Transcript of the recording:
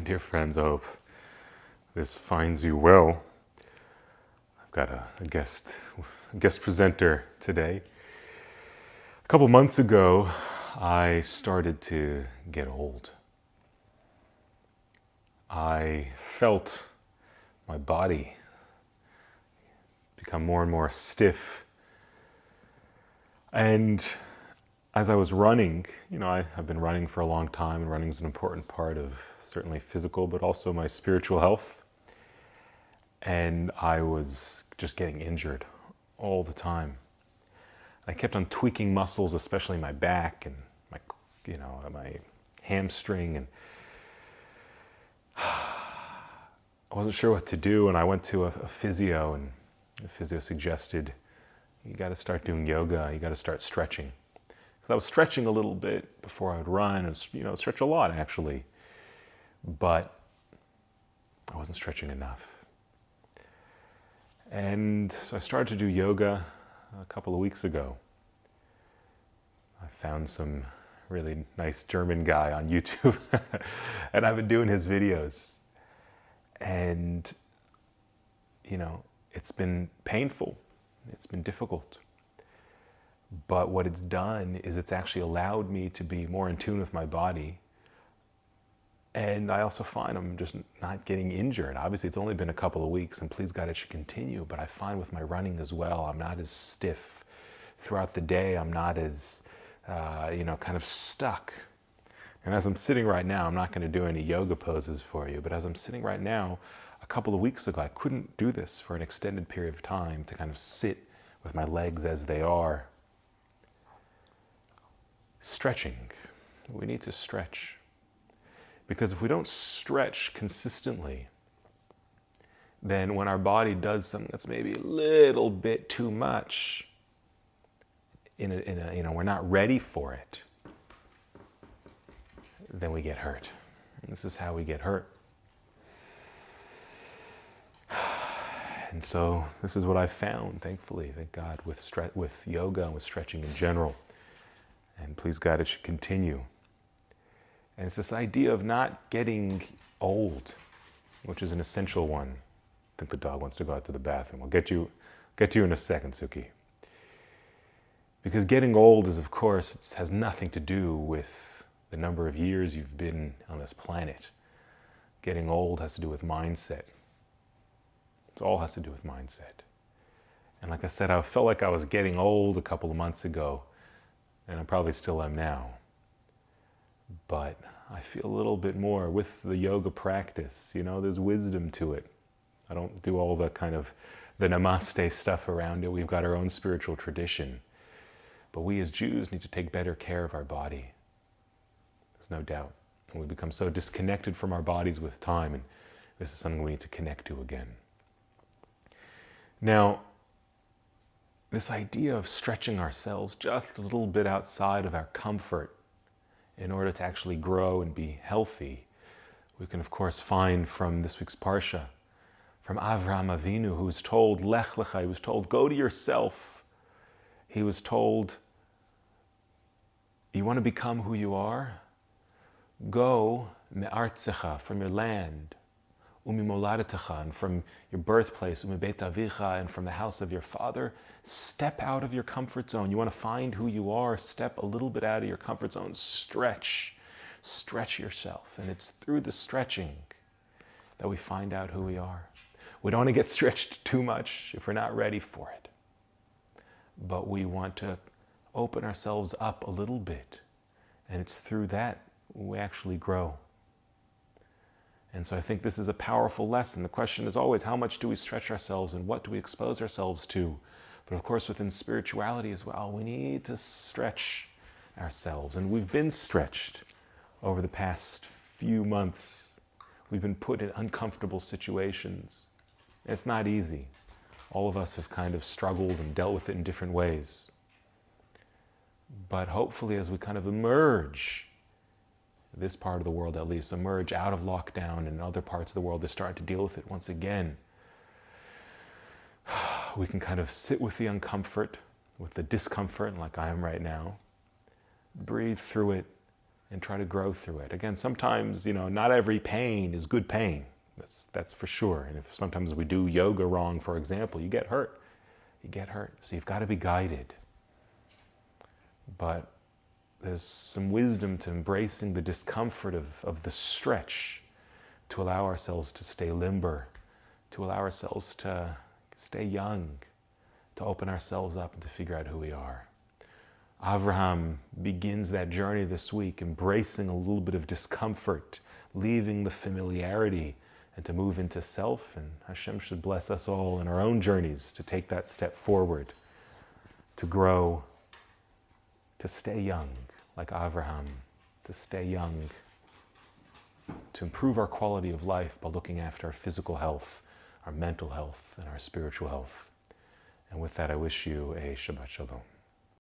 dear friends, I hope this finds you well. I've got a guest presenter today. A couple months ago, I started to get old. I felt my body become more and more stiff. And as I was running, I've been running for a long time, and running is an important part of certainly physical, but also my spiritual health. And I was just getting injured all the time. I kept on tweaking muscles, especially my back and my hamstring, and I wasn't sure what to do. And I went to a physio, and the physio suggested, you got to start doing yoga. You got to start stretching. Because I was stretching a little bit before I would run, and stretch a lot actually, but I wasn't stretching enough. And so I started to do yoga a couple of weeks ago. I found some really nice German guy on YouTube, and I've been doing his videos. And, it's been painful. It's been difficult. But what it's done is it's actually allowed me to be more in tune with my body. And I also find I'm just not getting injured. Obviously, it's only been a couple of weeks, and please God, it should continue. But I find with my running as well, I'm not as stiff throughout the day. I'm not as, kind of stuck. And as I'm sitting right now, I'm not going to do any yoga poses for you, but as I'm sitting right now, a couple of weeks ago, I couldn't do this for an extended period of time, to kind of sit with my legs as they are. Stretching. We need to stretch. Because if we don't stretch consistently, then when our body does something that's maybe a little bit too much, we're not ready for it, then we get hurt. And this is how we get hurt. And so this is what I've found, thankfully, thank God, with yoga and with stretching in general. And please God, it should continue. And it's this idea of not getting old, which is an essential one. I think the dog wants to go out to the bathroom. I'll get to you in a second, Suki. Because getting old is, of course, it has nothing to do with the number of years you've been on this planet. Getting old has to do with mindset. It all has to do with mindset. And like I said, I felt like I was getting old a couple of months ago, and I probably still am now. But I feel a little bit more with the yoga practice. There's wisdom to it. I don't do all the kind of the namaste stuff around it. We've got our own spiritual tradition. But we as Jews need to take better care of our body. There's no doubt. And we become so disconnected from our bodies with time, and this is something we need to connect to again. Now, this idea of stretching ourselves just a little bit outside of our comfort in order to actually grow and be healthy, we can of course find from this week's Parsha, from Avraham Avinu, who was told, Lech Lecha, he was told, go to yourself. He was told, you want to become who you are? Go me'artzecha, from your land, umimoladetecha, and from your birthplace, umibeit avicha, and from the house of your father. Step out of your comfort zone. You want to find who you are, step a little bit out of your comfort zone. Stretch yourself. And it's through the stretching that we find out who we are. We don't want to get stretched too much if we're not ready for it. But we want to open ourselves up a little bit. And it's through that we actually grow. And so I think this is a powerful lesson. The question is always, how much do we stretch ourselves and what do we expose ourselves to? But of course, within spirituality as well, we need to stretch ourselves. And we've been stretched over the past few months. We've been put in uncomfortable situations. It's not easy. All of us have kind of struggled and dealt with it in different ways. But hopefully, as we kind of emerge, this part of the world at least, emerge out of lockdown, and other parts of the world, they're starting to deal with it once again. We can kind of sit with the uncomfort, with the discomfort, like I am right now, breathe through it, and try to grow through it. Again, sometimes, not every pain is good pain. That's for sure. And if sometimes we do yoga wrong, for example, you get hurt. You get hurt. So you've got to be guided. But there's some wisdom to embracing the discomfort of the stretch, to allow ourselves to stay limber, to allow ourselves to stay young, to open ourselves up and to figure out who we are. Avraham begins that journey this week, embracing a little bit of discomfort, leaving the familiarity, and to move into self. And Hashem should bless us all in our own journeys to take that step forward, to grow, to stay young, like Avraham, to stay young, to improve our quality of life by looking after our physical health, our mental health, and our spiritual health. And with that, I wish you a Shabbat Shalom.